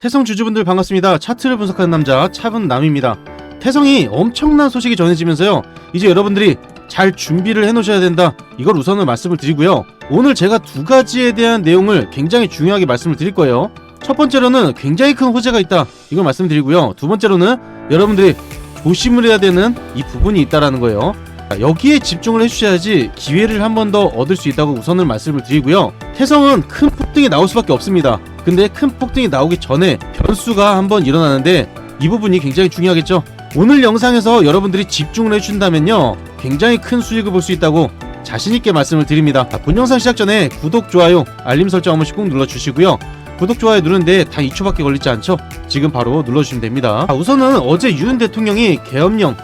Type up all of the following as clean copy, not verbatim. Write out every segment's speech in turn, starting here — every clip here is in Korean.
태성 주주분들 반갑습니다. 차트를 분석하는 남자 차분남입니다. 태성이 엄청난 소식이 전해지면서요, 이제 여러분들이 잘 준비를 해놓으셔야 된다, 이걸 우선은 말씀을 드리고요, 오늘 제가 두 가지에 대한 내용을 굉장히 중요하게 말씀을 드릴 거예요. 첫 번째로는 굉장히 큰 호재가 있다, 이걸 말씀드리고요, 두 번째로는 여러분들이 조심을 해야 되는 이 부분이 있다라는 거예요. 여기에 집중을 해주셔야지 기회를 한 번 더 얻을 수 있다고 우선은 말씀을 드리고요, 태성은 큰 폭등이 나올 수밖에 없습니다. 근데 큰 폭등이 나오기 전에 변수가 한번 일어나는데 이 부분이 굉장히 중요하겠죠. 오늘 영상에서 여러분들이 집중을 해준다면요, 굉장히 큰 수익을 볼 수 있다고 자신있게 말씀을 드립니다. 본 영상 시작 전에 구독, 좋아요, 알림 설정 한 번씩 꼭 눌러주시고요, 구독, 좋아요 누르는데 단 2초밖에 걸리지 않죠? 지금 바로 눌러주시면 됩니다. 우선은 어제 윤 대통령이 계엄령,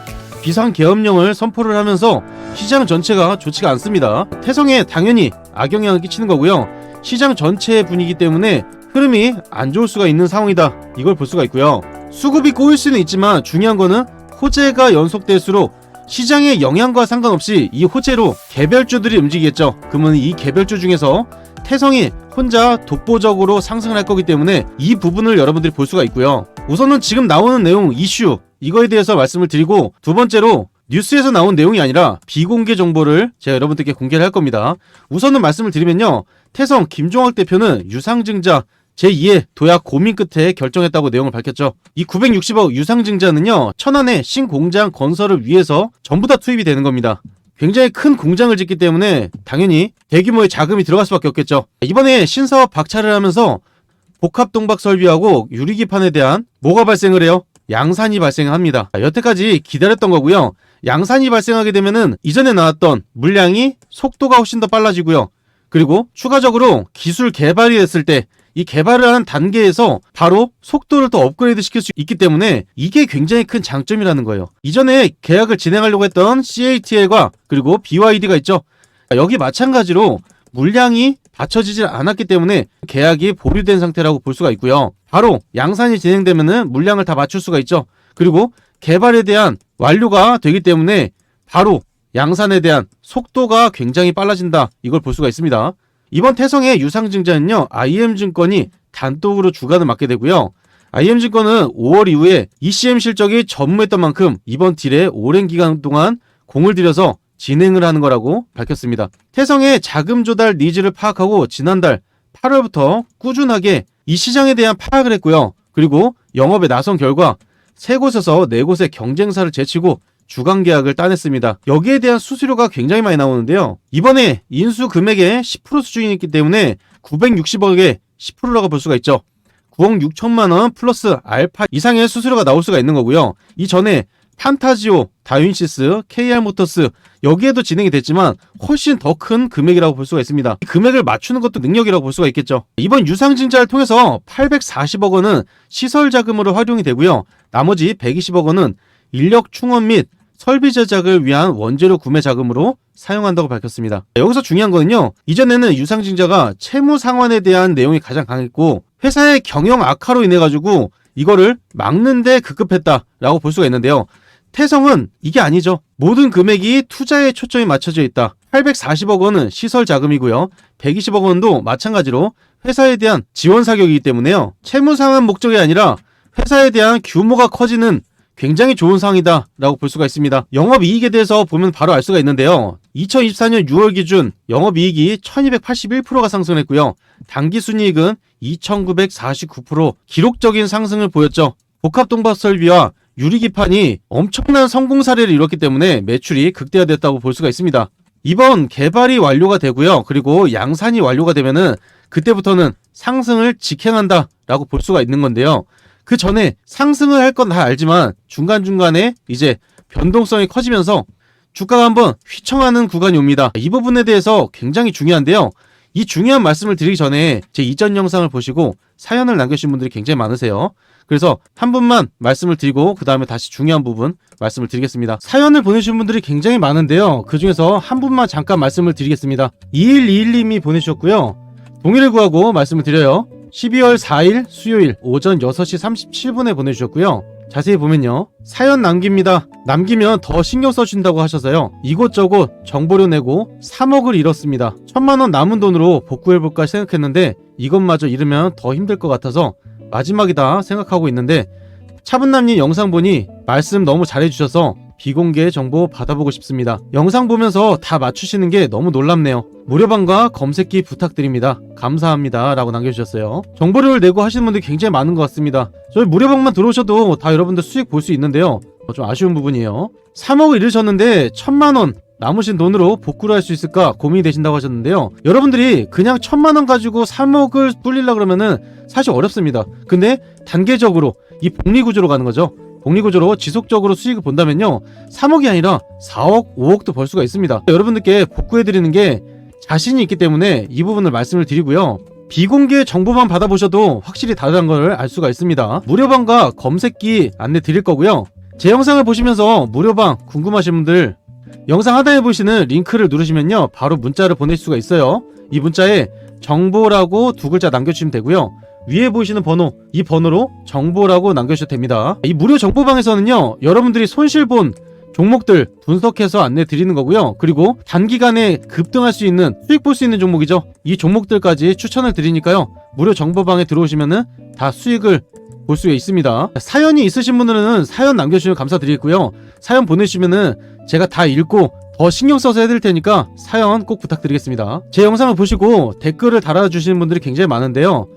비상계엄령을 선포를 하면서 시장 전체가 좋지가 않습니다. 태성에 당연히 악영향을 끼치는 거고요, 시장 전체의 분위기 때문에 흐름이 안 좋을 수가 있는 상황이다, 이걸 볼 수가 있고요. 수급이 꼬일 수는 있지만 중요한 거는 호재가 연속될수록 시장의 영향과 상관없이 이 호재로 개별주들이 움직이겠죠. 그러면 이 개별주 중에서 태성이 혼자 독보적으로 상승을 할 거기 때문에 이 부분을 여러분들이 볼 수가 있고요. 우선은 지금 나오는 내용, 이슈, 이거에 대해서 말씀을 드리고, 두 번째로 뉴스에서 나온 내용이 아니라 비공개 정보를 제가 여러분들께 공개를 할 겁니다. 우선은 말씀을 드리면요, 태성 김종학 대표는 유상증자 제2의 도약 고민 끝에 결정했다고 내용을 밝혔죠. 이 960억 유상증자는요, 천안의 신공장 건설을 위해서 전부 다 투입이 되는 겁니다. 굉장히 큰 공장을 짓기 때문에 당연히 대규모의 자금이 들어갈 수밖에 없겠죠. 이번에 신사업 박차를 하면서 복합동박 설비하고 유리기판에 대한 뭐가 발생을 해요? 양산이 발생합니다. 여태까지 기다렸던 거고요. 양산이 발생하게 되면은 이전에 나왔던 물량이 속도가 훨씬 더 빨라지고요. 그리고 추가적으로 기술 개발이 됐을 때 이 개발을 하는 단계에서 바로 속도를 더 업그레이드 시킬 수 있기 때문에 이게 굉장히 큰 장점이라는 거예요. 이전에 계약을 진행하려고 했던 CATL과 그리고 BYD가 있죠. 여기 마찬가지로 물량이 받쳐지질 않았기 때문에 계약이 보류된 상태라고 볼 수가 있고요. 바로 양산이 진행되면은 물량을 다 맞출 수가 있죠. 그리고 개발에 대한 완료가 되기 때문에 바로 양산에 대한 속도가 굉장히 빨라진다, 이걸 볼 수가 있습니다. 이번 태성의 유상증자는요, IM증권이 단독으로 주관을 맡게 되고요, IM증권은 5월 이후에 ECM 실적이 전무했던 만큼 이번 딜에 오랜 기간 동안 공을 들여서 진행을 하는 거라고 밝혔습니다. 태성의 자금 조달 니즈를 파악하고 지난달 8월부터 꾸준하게 이 시장에 대한 파악을 했고요. 그리고 영업에 나선 결과 3곳에서 4곳의 경쟁사를 제치고 주간 계약을 따냈습니다. 여기에 대한 수수료가 굉장히 많이 나오는데요, 이번에 인수 금액의 10% 수준이기 때문에 960억의 10%라고 볼 수가 있죠. 9억 6천만원 플러스 알파 이상의 수수료가 나올 수가 있는 거고요. 이전에 판타지오, 다윈시스, KR모터스, 여기에도 진행이 됐지만 훨씬 더 큰 금액이라고 볼 수가 있습니다. 이 금액을 맞추는 것도 능력이라고 볼 수가 있겠죠. 이번 유상증자를 통해서 840억 원은 시설 자금으로 활용이 되고요, 나머지 120억 원은 인력 충원 및 설비 제작을 위한 원재료 구매 자금으로 사용한다고 밝혔습니다. 여기서 중요한 거는요, 이전에는 유상증자가 채무 상환에 대한 내용이 가장 강했고 회사의 경영 악화로 인해 가지고 이거를 막는데 급급했다라고 볼 수가 있는데요, 태성은 이게 아니죠. 모든 금액이 투자에 초점이 맞춰져 있다. 840억 원은 시설 자금이고요, 120억 원도 마찬가지로 회사에 대한 지원 사격이기 때문에요, 채무 상환 목적이 아니라 회사에 대한 규모가 커지는 굉장히 좋은 상황이다 라고 볼 수가 있습니다. 영업이익에 대해서 보면 바로 알 수가 있는데요, 2024년 6월 기준 영업이익이 1281%가 상승했고요, 당기순이익은 2949% 기록적인 상승을 보였죠. 복합동박 설비와 유리기판이 엄청난 성공 사례를 이뤘기 때문에 매출이 극대화됐다고 볼 수가 있습니다. 이번 개발이 완료가 되고요, 그리고 양산이 완료가 되면은 그때부터는 상승을 직행한다 라고 볼 수가 있는 건데요, 그 전에 상승을 할 건 다 알지만 중간중간에 이제 변동성이 커지면서 주가가 한번 휘청하는 구간이 옵니다. 이 부분에 대해서 굉장히 중요한데요, 이 중요한 말씀을 드리기 전에 제 이전 영상을 보시고 사연을 남겨주신 분들이 굉장히 많으세요. 그래서 한 분만 말씀을 드리고 그 다음에 다시 중요한 부분 말씀을 드리겠습니다. 사연을 보내주신 분들이 굉장히 많은데요, 그 중에서 한 분만 잠깐 말씀을 드리겠습니다. 2121님이 보내주셨고요, 동의를 구하고 말씀을 드려요. 12월 4일 수요일 오전 6시 37분에 보내주셨고요. 자세히 보면요, 사연 남깁니다. 남기면 더 신경 써준다고 하셔서요, 이곳저곳 정보료 내고 3억을 잃었습니다. 1000만원 남은 돈으로 복구해볼까 생각했는데 이것마저 잃으면 더 힘들 것 같아서 마지막이다 생각하고 있는데 차분남님 영상 보니 말씀 너무 잘해주셔서 비공개 정보 받아보고 싶습니다. 영상 보면서 다 맞추시는 게 너무 놀랍네요. 무료방과 검색기 부탁드립니다. 감사합니다 라고 남겨주셨어요. 정보료를 내고 하시는 분들이 굉장히 많은 것 같습니다. 저희 무료방만 들어오셔도 다 여러분들 수익 볼 수 있는데요. 좀 아쉬운 부분이에요. 3억을 잃으셨는데 1000만원 남으신 돈으로 복구를 할 수 있을까 고민이 되신다고 하셨는데요. 여러분들이 그냥 1000만원 가지고 3억을 불리려고 그러면은 사실 어렵습니다. 근데 단계적으로 이 복리구조로 가는 거죠. 복리구조로 지속적으로 수익을 본다면요 3억이 아니라 4억, 5억도 벌 수가 있습니다. 여러분들께 복구해드리는 게 자신이 있기 때문에 이 부분을 말씀을 드리고요. 비공개 정보만 받아보셔도 확실히 다르다는 걸 알 수가 있습니다. 무료방과 검색기 안내 드릴 거고요. 제 영상을 보시면서 무료방 궁금하신 분들 영상 하단에 보시는 링크를 누르시면요 바로 문자를 보낼 수가 있어요. 이 문자에 정보라고 2글자 남겨주시면 되고요. 위에 보이시는 번호, 이 번호로 정보라고 남겨주셔도 됩니다. 이 무료 정보방에서는요 여러분들이 손실본 종목들 분석해서 안내 드리는 거고요. 그리고 단기간에 급등할 수 있는 수익 볼 수 있는 종목이죠. 이 종목들까지 추천을 드리니까요 무료 정보방에 들어오시면은 다 수익을 볼 수가 있습니다. 사연이 있으신 분들은 사연 남겨주시면 감사드리고요. 사연 보내주시면은 제가 다 읽고 더 신경 써서 해드릴 테니까 사연 꼭 부탁드리겠습니다. 제 영상을 보시고 댓글을 달아주시는 분들이 굉장히 많은데요.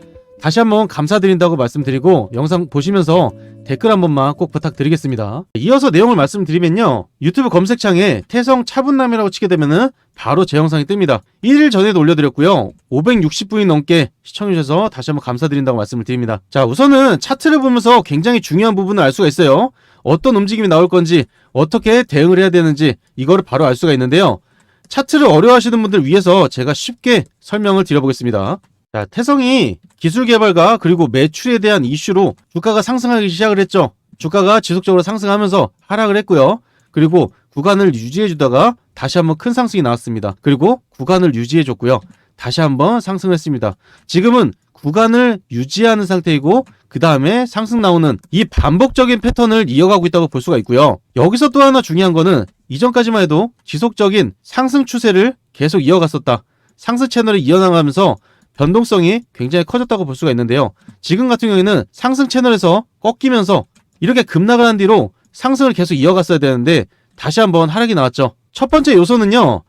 다시 한번 감사드린다고 말씀드리고 영상 보시면서 댓글 한 번만 꼭 부탁드리겠습니다. 이어서 내용을 말씀드리면요. 유튜브 검색창에 태성 차분남이라고 치게 되면은 바로 제 영상이 뜹니다. 1일 전에도 올려드렸고요. 560분이 넘게 시청해주셔서 다시 한번 감사드린다고 말씀을 드립니다. 자, 우선은 차트를 보면서 굉장히 중요한 부분을 알 수가 있어요. 어떤 움직임이 나올 건지 어떻게 대응을 해야 되는지 이거를 바로 알 수가 있는데요. 차트를 어려워하시는 분들 위해서 제가 쉽게 설명을 드려보겠습니다. 자, 태성이 기술 개발과 그리고 매출에 대한 이슈로 주가가 상승하기 시작을 했죠. 주가가 지속적으로 상승하면서 하락을 했고요. 그리고 구간을 유지해주다가 다시 한번 큰 상승이 나왔습니다. 그리고 구간을 유지해줬고요. 다시 한번 상승을 했습니다. 지금은 구간을 유지하는 상태이고 그 다음에 상승 나오는 이 반복적인 패턴을 이어가고 있다고 볼 수가 있고요. 여기서 또 하나 중요한 거는 이전까지만 해도 지속적인 상승 추세를 계속 이어갔었다. 상승 채널을 이어나가면서 변동성이 굉장히 커졌다고 볼 수가 있는데요. 지금 같은 경우에는 상승 채널에서 꺾이면서 이렇게 급락을 한 뒤로 상승을 계속 이어갔어야 되는데 다시 한번 하락이 나왔죠. 첫 번째 요소는요.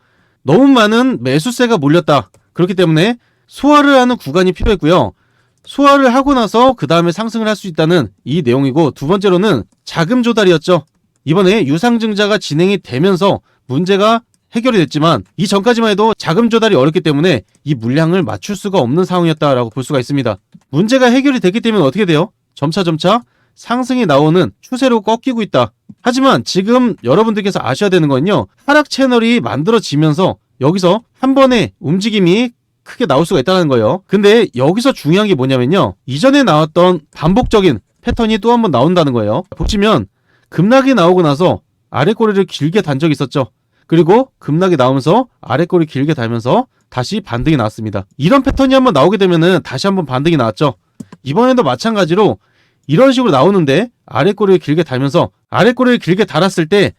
너무 많은 매수세가 몰렸다. 그렇기 때문에 소화를 하는 구간이 필요했고요. 소화를 하고 나서 그 다음에 상승을 할 수 있다는 이 내용이고, 두 번째로는 자금 조달이었죠. 이번에 유상증자가 진행이 되면서 문제가 해결이 됐지만 이 전까지만 해도 자금 조달이 어렵기 때문에 이 물량을 맞출 수가 없는 상황이었다라고 볼 수가 있습니다. 문제가 해결이 됐기 때문에 어떻게 돼요? 점차 상승이 나오는 추세로 꺾이고 있다. 하지만 지금 여러분들께서 아셔야 되는 건요. 하락 채널이 만들어지면서 여기서 한 번의 움직임이 크게 나올 수가 있다는 거예요. 근데 여기서 중요한 게 뭐냐면요. 이전에 나왔던 반복적인 패턴이 또 한 번 나온다는 거예요. 보시면 급락이 나오고 나서 아래 꼬리를 길게 단 적이 있었죠. 그리고 급락이 나오면서 아래 꼬리 길게 달면서 다시 반등이 나왔습니다. 이런 패턴이 한번 나오게 되면은 다시 한번 반등이 나왔죠. 이번에도 마찬가지로 이런 식으로 나오는데 아래 꼬리를 길게 달면서 아래 꼬리를 길게 달았을 때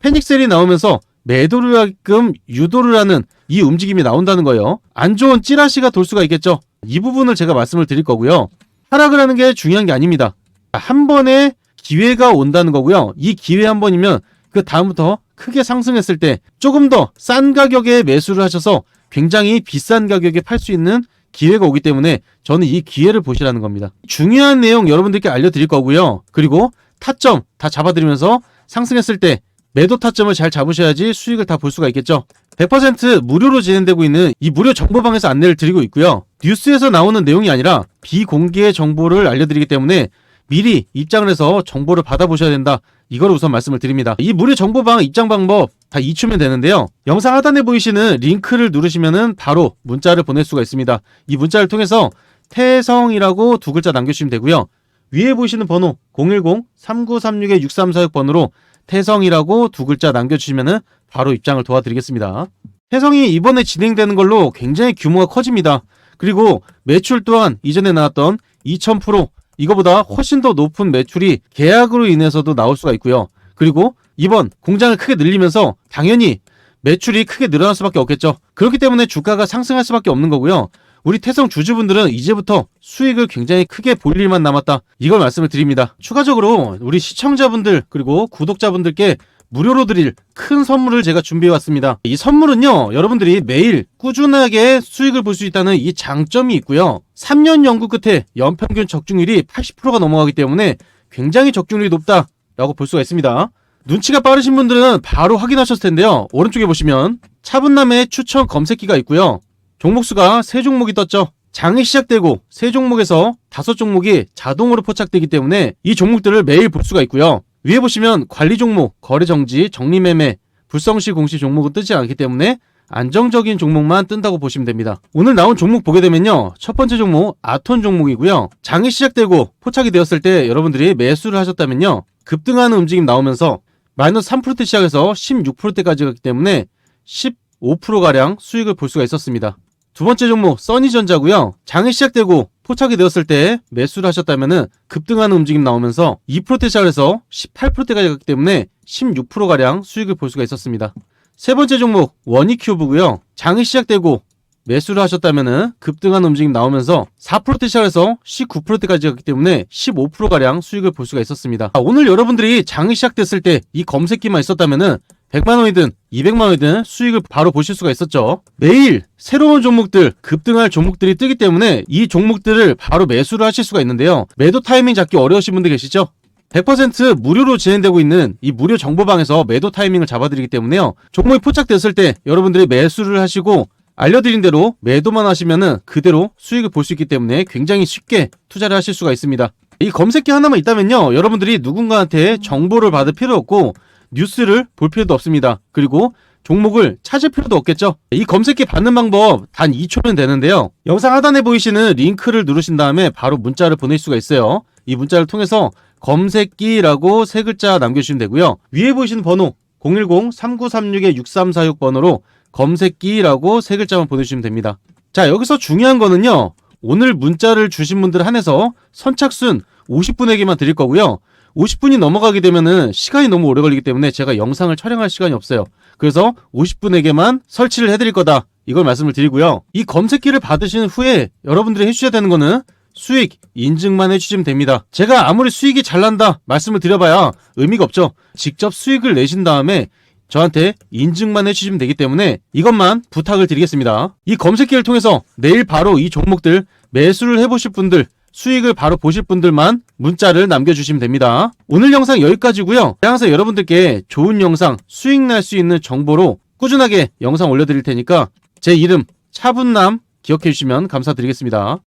패닉셀이 나오면서 매도를 하게끔 유도를 하는 이 움직임이 나온다는 거예요. 안 좋은 찌라시가 돌 수가 있겠죠. 이 부분을 제가 말씀을 드릴 거고요. 하락을 하는 게 중요한 게 아닙니다. 한 번에 기회가 온다는 거고요. 이 기회 한 번이면 그 다음부터 크게 상승했을 때 조금 더 싼 가격에 매수를 하셔서 굉장히 비싼 가격에 팔 수 있는 기회가 오기 때문에 저는 이 기회를 보시라는 겁니다. 중요한 내용 여러분들께 알려드릴 거고요. 그리고 타점 다 잡아드리면서 상승했을 때 매도 타점을 잘 잡으셔야지 수익을 다 볼 수가 있겠죠. 100% 무료로 진행되고 있는 이 무료 정보방에서 안내를 드리고 있고요. 뉴스에서 나오는 내용이 아니라 비공개 정보를 알려드리기 때문에 미리 입장을 해서 정보를 받아보셔야 된다. 이걸 우선 말씀을 드립니다. 이 무료 정보방 입장 방법 다 잊추면 되는데요. 영상 하단에 보이시는 링크를 누르시면은 바로 문자를 보낼 수가 있습니다. 이 문자를 통해서 태성이라고 2글자 남겨주시면 되고요. 위에 보이시는 번호 010-3936-6346번으로 태성이라고 2글자 남겨주시면은 바로 입장을 도와드리겠습니다. 태성이 이번에 진행되는 걸로 굉장히 규모가 커집니다. 그리고 매출 또한 이전에 나왔던 2000% 이거보다 훨씬 더 높은 매출이 계약으로 인해서도 나올 수가 있고요. 그리고 이번 공장을 크게 늘리면서 당연히 매출이 크게 늘어날 수밖에 없겠죠. 그렇기 때문에 주가가 상승할 수밖에 없는 거고요. 우리 태성 주주분들은 이제부터 수익을 굉장히 크게 볼 일만 남았다, 이걸 말씀을 드립니다. 추가적으로 우리 시청자분들 그리고 구독자분들께 무료로 드릴 큰 선물을 제가 준비해왔습니다. 이 선물은요, 여러분들이 매일 꾸준하게 수익을 볼 수 있다는 이 장점이 있고요, 3년 연구 끝에 연평균 적중률이 80%가 넘어가기 때문에 굉장히 적중률이 높다라고 볼 수가 있습니다. 눈치가 빠르신 분들은 바로 확인하셨을 텐데요, 오른쪽에 보시면 차분남의 추천 검색기가 있고요, 종목수가 3종목이 떴죠. 장이 시작되고 3종목에서 5종목이 자동으로 포착되기 때문에 이 종목들을 매일 볼 수가 있고요, 위에 보시면 관리 종목, 거래 정지, 정리 매매, 불성시 공시 종목은 뜨지 않기 때문에 안정적인 종목만 뜬다고 보시면 됩니다. 오늘 나온 종목 보게 되면요, 첫 번째 종목 아톤 종목이고요, 장이 시작되고 포착이 되었을 때 여러분들이 매수를 하셨다면요, 급등하는 움직임 나오면서 마이너스 3%대 시작해서 16%대까지 갔기 때문에 15%가량 수익을 볼 수가 있었습니다. 두 번째 종목 써니전자고요, 장이 시작되고 포착이 되었을 때 매수를 하셨다면은 급등하는 움직임 나오면서 2%대 시작해서 18%대까지 갔기 때문에 16%가량 수익을 볼 수가 있었습니다. 세 번째 종목 원익큐브고요, 장이 시작되고 매수를 하셨다면은 급등하는 움직임 나오면서 4%대 시작해서 19%대까지 갔기 때문에 15%가량 수익을 볼 수가 있었습니다. 오늘 여러분들이 장이 시작됐을 때 이 검색기만 있었다면은 100만원이든 200만원이든 수익을 바로 보실 수가 있었죠. 매일 새로운 종목들, 급등할 종목들이 뜨기 때문에 이 종목들을 바로 매수를 하실 수가 있는데요, 매도 타이밍 잡기 어려우신 분들 계시죠? 100% 무료로 진행되고 있는 이 무료 정보방에서 매도 타이밍을 잡아드리기 때문에요, 종목이 포착됐을 때 여러분들이 매수를 하시고 알려드린 대로 매도만 하시면은 그대로 수익을 볼 수 있기 때문에 굉장히 쉽게 투자를 하실 수가 있습니다. 이 검색기 하나만 있다면요, 여러분들이 누군가한테 정보를 받을 필요 없고 뉴스를 볼 필요도 없습니다. 그리고 종목을 찾을 필요도 없겠죠. 이 검색기 받는 방법 단 2초면 되는데요, 영상 하단에 보이시는 링크를 누르신 다음에 바로 문자를 보낼 수가 있어요. 이 문자를 통해서 검색기라고 3글자 남겨주시면 되고요, 위에 보이시는 번호 010-3936-6346 번호로 검색기라고 3글자만 보내주시면 됩니다. 자, 여기서 중요한 거는요, 오늘 문자를 주신 분들 한해서 선착순 50분에게만 드릴 거고요, 50분이 넘어가게 되면은 시간이 너무 오래 걸리기 때문에 제가 영상을 촬영할 시간이 없어요. 그래서 50분에게만 설치를 해드릴 거다, 이걸 말씀을 드리고요, 이 검색기를 받으신 후에 여러분들이 해주셔야 되는 거는 수익 인증만 해주시면 됩니다. 제가 아무리 수익이 잘 난다 말씀을 드려봐야 의미가 없죠. 직접 수익을 내신 다음에 저한테 인증만 해주시면 되기 때문에 이것만 부탁을 드리겠습니다. 이 검색기를 통해서 내일 바로 이 종목들 매수를 해보실 분들, 수익을 바로 보실 분들만 문자를 남겨주시면 됩니다. 오늘 영상 여기까지고요. 항상 여러분들께 좋은 영상, 수익 날 수 있는 정보로 꾸준하게 영상 올려드릴 테니까 제 이름 차분남 기억해 주시면 감사드리겠습니다.